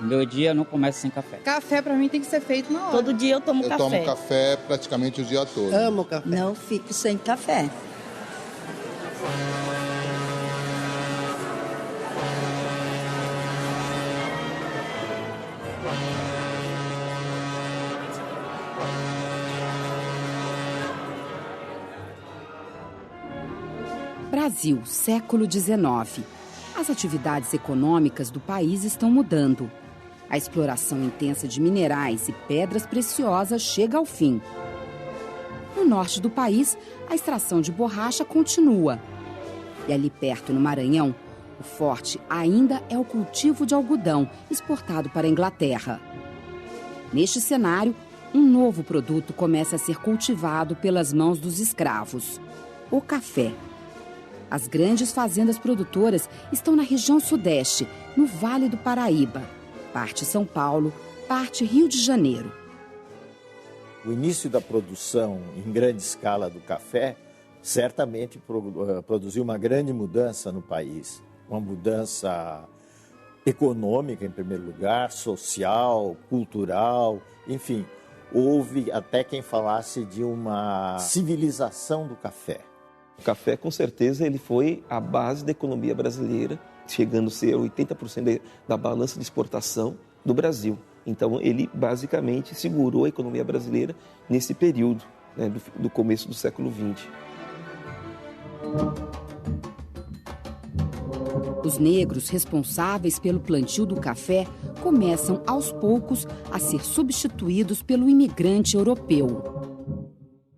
Meu dia não começa sem café. Café pra mim tem que ser feito na hora. Todo dia eu tomo café. Eu tomo café praticamente o dia todo. Amo café. Não fico sem café. Brasil, século XIX. As atividades econômicas do país estão mudando. A exploração intensa de minerais e pedras preciosas chega ao fim. No norte do país, a extração de borracha continua. E ali perto, no Maranhão, o forte ainda é o cultivo de algodão exportado para a Inglaterra. Neste cenário, um novo produto começa a ser cultivado pelas mãos dos escravos: o café. As grandes fazendas produtoras estão na região sudeste, no Vale do Paraíba. Parte São Paulo, parte Rio de Janeiro. O início da produção em grande escala do café certamente produziu uma grande mudança no país. Uma mudança econômica, em primeiro lugar, social, cultural, enfim. Houve até quem falasse de uma civilização do café. O café, com certeza, ele foi a base da economia brasileira, chegando a ser 80% da balança de exportação do Brasil. Então, ele basicamente segurou a economia brasileira nesse período, né, do começo do século XX. Os negros responsáveis pelo plantio do café começam, aos poucos, a ser substituídos pelo imigrante europeu.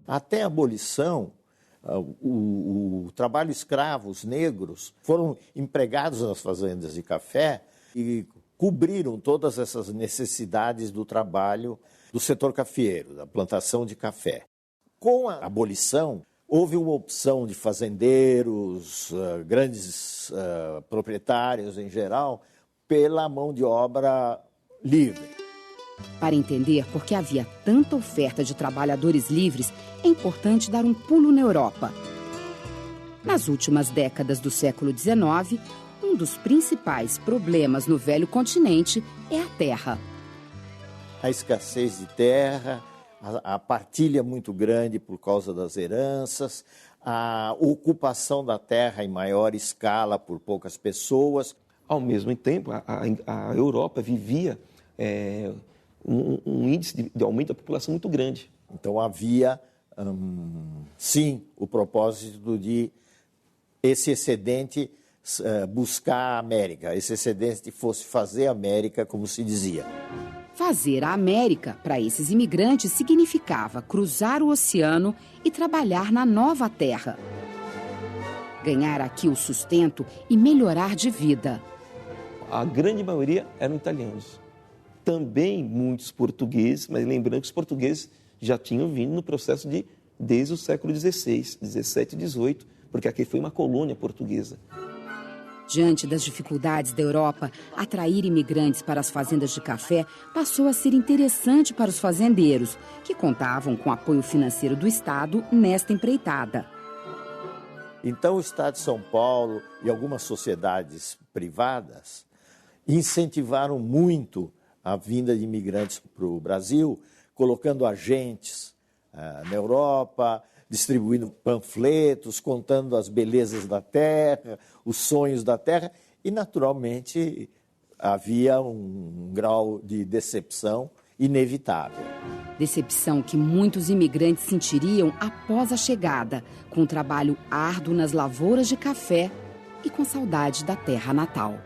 Até a abolição, o trabalho escravo, os negros, foram empregados nas fazendas de café e cobriram todas essas necessidades do trabalho do setor cafeeiro, da plantação de café. Com a abolição, houve uma opção de fazendeiros, grandes proprietários em geral, pela mão de obra livre. Para entender por que havia tanta oferta de trabalhadores livres, é importante dar um pulo na Europa. Nas últimas décadas do século XIX, um dos principais problemas no velho continente é a terra. A escassez de terra, a partilha muito grande por causa das heranças, a ocupação da terra em maior escala por poucas pessoas. Ao mesmo tempo, a Europa vivia um índice de aumento da população muito grande. Então havia, sim, o propósito de esse excedente buscar a América, esse excedente fosse fazer a América, como se dizia. Fazer a América, para esses imigrantes, significava cruzar o oceano e trabalhar na nova terra. Ganhar aqui o sustento e melhorar de vida. A grande maioria eram italianos. Também muitos portugueses, mas lembrando que os portugueses já tinham vindo no processo desde o século XVI, XVII e XVIII, porque aqui foi uma colônia portuguesa. Diante das dificuldades da Europa, atrair imigrantes para as fazendas de café passou a ser interessante para os fazendeiros, que contavam com apoio financeiro do Estado nesta empreitada. Então o Estado de São Paulo e algumas sociedades privadas incentivaram muito a vinda de imigrantes para o Brasil, colocando agentes na Europa, distribuindo panfletos, contando as belezas da terra, os sonhos da terra, e naturalmente havia um grau de decepção inevitável. Decepção que muitos imigrantes sentiriam após a chegada, com um trabalho árduo nas lavouras de café e com saudade da terra natal.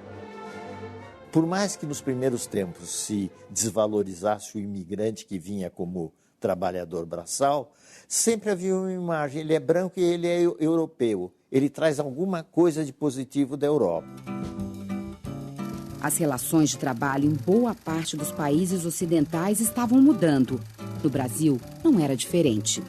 Por mais que nos primeiros tempos se desvalorizasse o imigrante que vinha como trabalhador braçal, sempre havia uma imagem: ele é branco e ele é europeu, ele traz alguma coisa de positivo da Europa. As relações de trabalho em boa parte dos países ocidentais estavam mudando. No Brasil, não era diferente.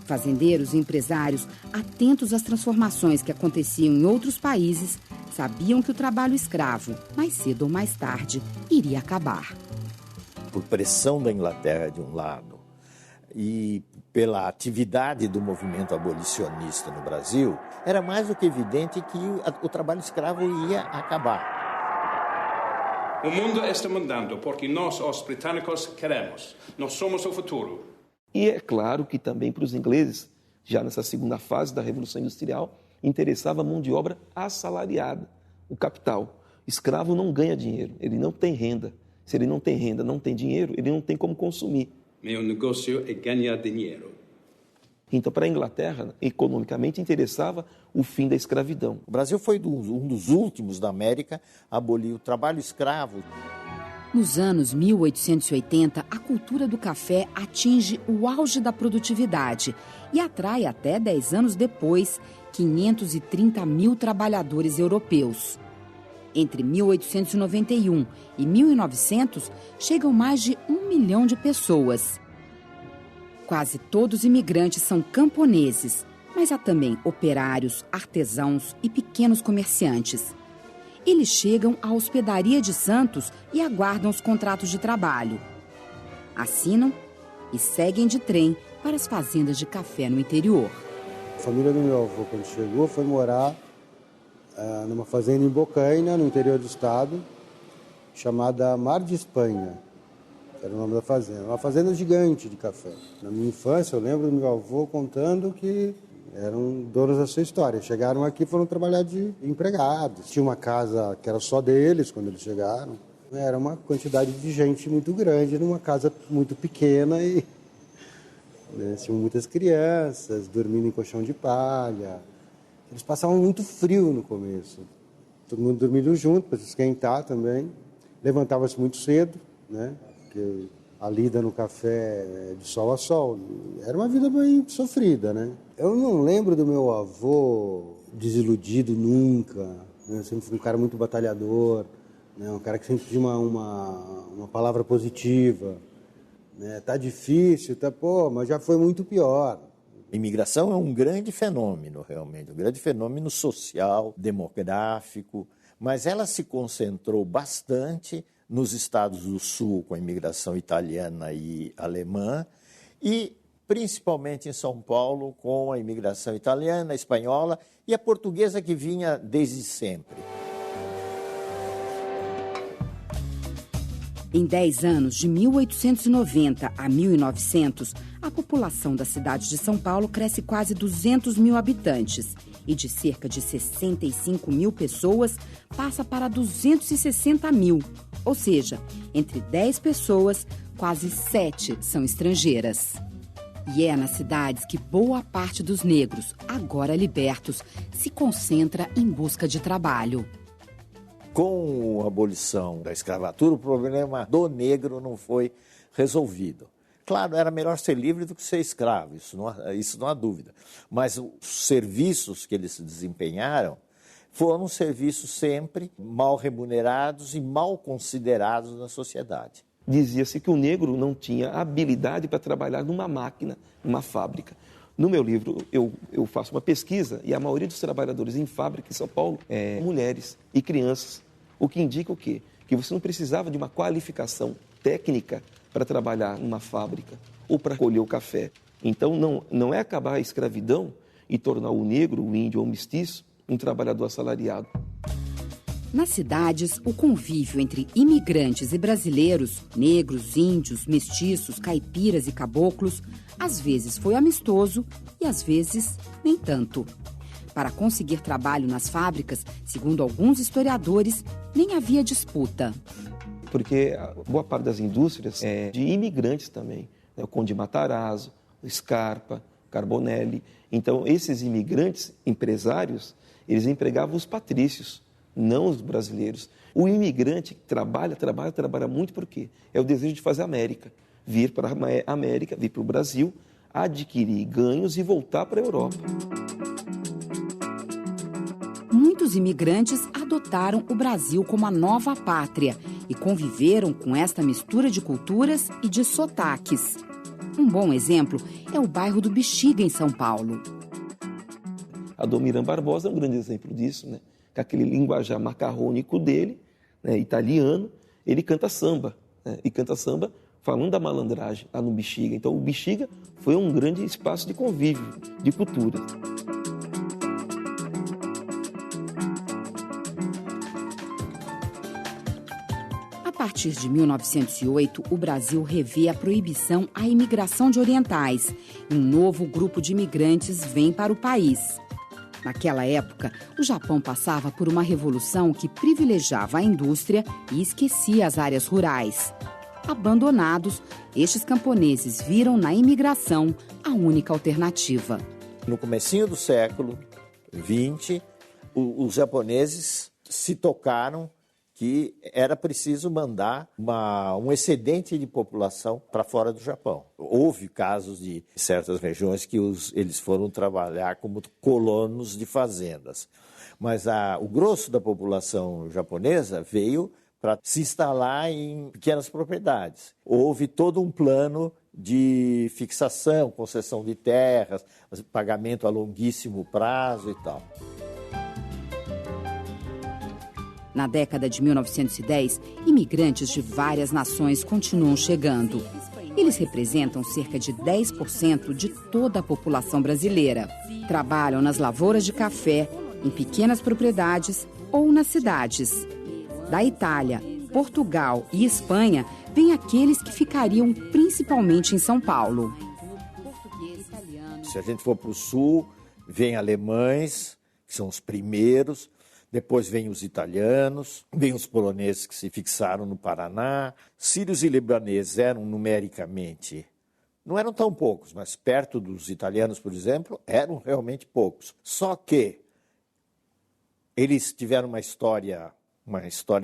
Fazendeiros e empresários, atentos às transformações que aconteciam em outros países, sabiam que o trabalho escravo, mais cedo ou mais tarde, iria acabar. Por pressão da Inglaterra de um lado e pela atividade do movimento abolicionista no Brasil, era mais do que evidente que o trabalho escravo ia acabar. O mundo está mudando porque nós, os britânicos, queremos. Nós somos o futuro. E é claro que também para os ingleses, já nessa segunda fase da Revolução Industrial, interessava a mão de obra assalariada, o capital. Escravo não ganha dinheiro, ele não tem renda. Se ele não tem renda, não tem dinheiro, ele não tem como consumir. Meu negócio é ganhar dinheiro. Então, para a Inglaterra, economicamente, interessava o fim da escravidão. O Brasil foi um dos últimos da América a abolir o trabalho escravo. Nos anos 1880, a cultura do café atinge o auge da produtividade e atrai até 10 anos depois 530 mil trabalhadores europeus. Entre 1891 e 1900, chegam mais de 1 milhão de pessoas. Quase todos os imigrantes são camponeses, mas há também operários, artesãos e pequenos comerciantes. Eles chegam à hospedaria de Santos e aguardam os contratos de trabalho. Assinam e seguem de trem para as fazendas de café no interior. A família do meu avô, quando chegou, foi morar numa fazenda em Bocaina, no interior do estado, chamada Mar de Espanha. Era o nome da fazenda. Uma fazenda gigante de café. Na minha infância, eu lembro do meu avô contando que eram donos da sua história. Chegaram aqui e foram trabalhar de empregados. Tinha uma casa que era só deles quando eles chegaram. Era uma quantidade de gente muito grande numa casa muito pequena e tinham muitas crianças dormindo em colchão de palha. Eles passavam muito frio no começo. Todo mundo dormindo junto para se esquentar também. Levantava-se muito cedo, né? Porque a lida no café é de sol a sol. Era uma vida bem sofrida, né? Eu não lembro do meu avô desiludido nunca, né? Sempre foi um cara muito batalhador, né? Um cara que sempre tinha uma palavra positiva, né? Tá difícil, mas já foi muito pior. A imigração é um grande fenômeno, realmente, um grande fenômeno social, demográfico, mas ela se concentrou bastante nos estados do Sul, com a imigração italiana e alemã, e principalmente em São Paulo, com a imigração italiana, espanhola e a portuguesa que vinha desde sempre. Em 10 anos, de 1890 a 1900, a população da cidade de São Paulo cresce quase 200 mil habitantes e de cerca de 65 mil pessoas passa para 260 mil. Ou seja, entre 10 pessoas, quase 7 são estrangeiras. E é nas cidades que boa parte dos negros, agora libertos, se concentra em busca de trabalho. Com a abolição da escravatura, o problema do negro não foi resolvido. Claro, era melhor ser livre do que ser escravo, isso não há dúvida. Mas os serviços que eles desempenharam foram serviços sempre mal remunerados e mal considerados na sociedade. Dizia-se que o negro não tinha habilidade para trabalhar numa máquina, numa fábrica. No meu livro, eu faço uma pesquisa e a maioria dos trabalhadores em fábrica em São Paulo é mulheres e crianças. O que indica o quê? Que você não precisava de uma qualificação técnica para trabalhar numa fábrica ou para colher o café. Então, não é acabar a escravidão e tornar o negro, o índio ou o mestiço um trabalhador assalariado. Nas cidades, o convívio entre imigrantes e brasileiros, negros, índios, mestiços, caipiras e caboclos, às vezes foi amistoso e às vezes nem tanto. Para conseguir trabalho nas fábricas, segundo alguns historiadores, nem havia disputa. Porque boa parte das indústrias é de imigrantes também, né? O Conde Matarazzo, o Scarpa, Carbonelli. Então, esses imigrantes empresários, eles empregavam os patrícios, não os brasileiros. O imigrante trabalha muito por quê? É o desejo de fazer América, vir para a América, vir para o Brasil, adquirir ganhos e voltar para a Europa. Muitos imigrantes adotaram o Brasil como a nova pátria e conviveram com esta mistura de culturas e de sotaques. Um bom exemplo é o bairro do Bexiga, em São Paulo. Adoniran Barbosa é um grande exemplo disso, né? Com aquele linguajar macarrônico dele, né, italiano, ele canta samba, né? E canta samba falando da malandragem lá no Bexiga. Então, o Bexiga foi um grande espaço de convívio, de cultura. A partir de 1908, o Brasil revê a proibição à imigração de orientais e um novo grupo de imigrantes vem para o país. Naquela época, o Japão passava por uma revolução que privilegiava a indústria e esquecia as áreas rurais. Abandonados, estes camponeses viram na imigração a única alternativa. No comecinho do século XX, os japoneses se tocaram que era preciso mandar um excedente de população para fora do Japão. Houve casos de certas regiões que eles foram trabalhar como colonos de fazendas. Mas o grosso da população japonesa veio para se instalar em pequenas propriedades. Houve todo um plano de fixação, concessão de terras, pagamento a longuíssimo prazo e tal. Na década de 1910, imigrantes de várias nações continuam chegando. Eles representam cerca de 10% de toda a população brasileira. Trabalham nas lavouras de café, em pequenas propriedades ou nas cidades. Da Itália, Portugal e Espanha, vêm aqueles que ficariam principalmente em São Paulo. Se a gente for para o sul, vem alemães, que são os primeiros. Depois vem os italianos, vem os poloneses que se fixaram no Paraná. Sírios e libaneses eram numericamente, não eram tão poucos, mas perto dos italianos, por exemplo, eram realmente poucos. Só que eles tiveram uma história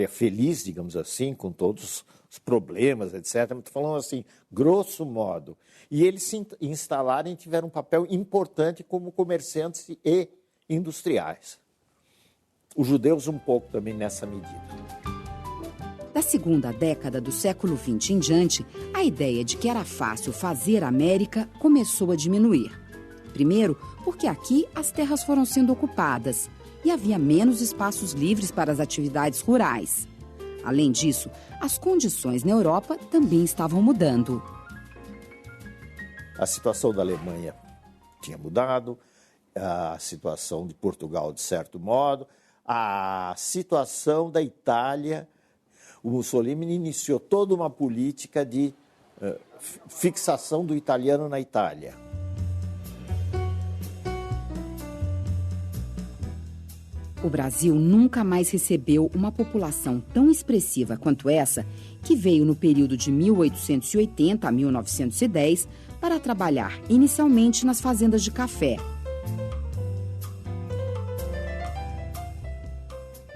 feliz, digamos assim, com todos os problemas, etc. Estou falando assim, grosso modo. E eles se instalaram e tiveram um papel importante como comerciantes e industriais. Os judeus um pouco também nessa medida. Da segunda década do século XX em diante, a ideia de que era fácil fazer América começou a diminuir. Primeiro, porque aqui as terras foram sendo ocupadas e havia menos espaços livres para as atividades rurais. Além disso, as condições na Europa também estavam mudando. A situação da Alemanha tinha mudado, a situação de Portugal, de certo modo, a situação da Itália. O Mussolini iniciou toda uma política de fixação do italiano na Itália. O Brasil nunca mais recebeu uma população tão expressiva quanto essa, que veio no período de 1880 a 1910 para trabalhar inicialmente nas fazendas de café.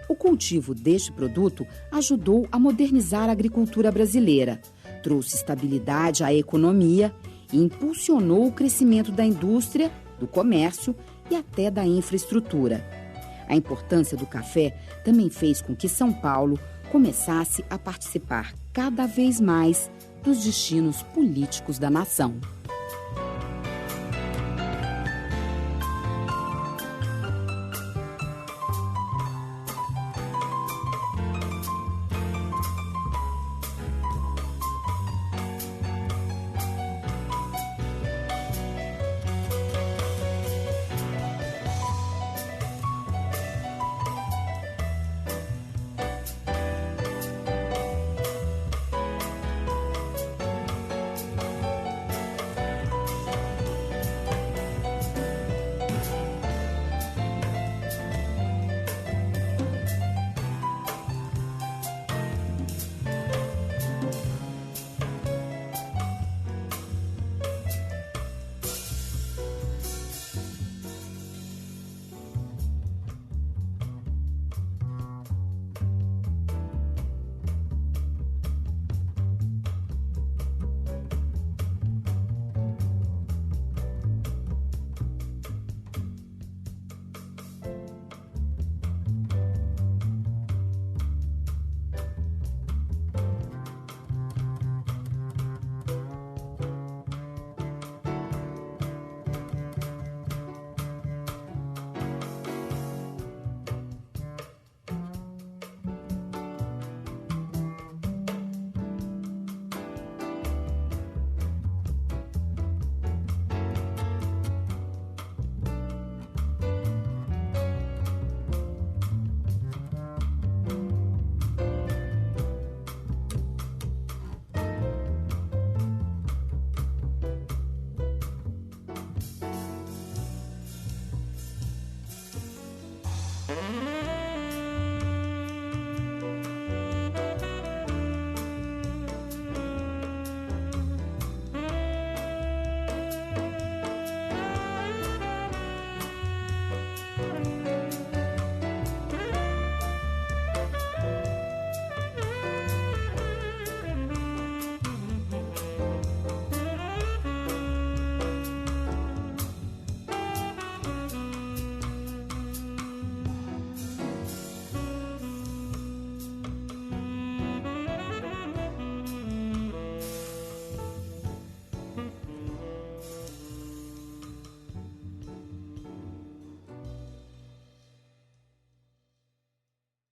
O cultivo deste produto ajudou a modernizar a agricultura brasileira, trouxe estabilidade à economia e impulsionou o crescimento da indústria, do comércio e até da infraestrutura. A importância do café também fez com que São Paulo começasse a participar cada vez mais dos destinos políticos da nação.